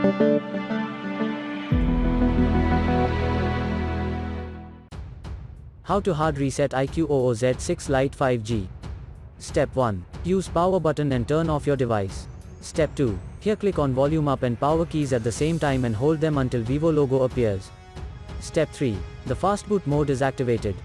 How to hard reset iQOO Z6 Lite 5G. Step 1. Use power button and turn off your device. Step 2. Here click on volume up and power keys at the same time and hold them until Vivo logo appears. Step 3. The fast boot mode is activated.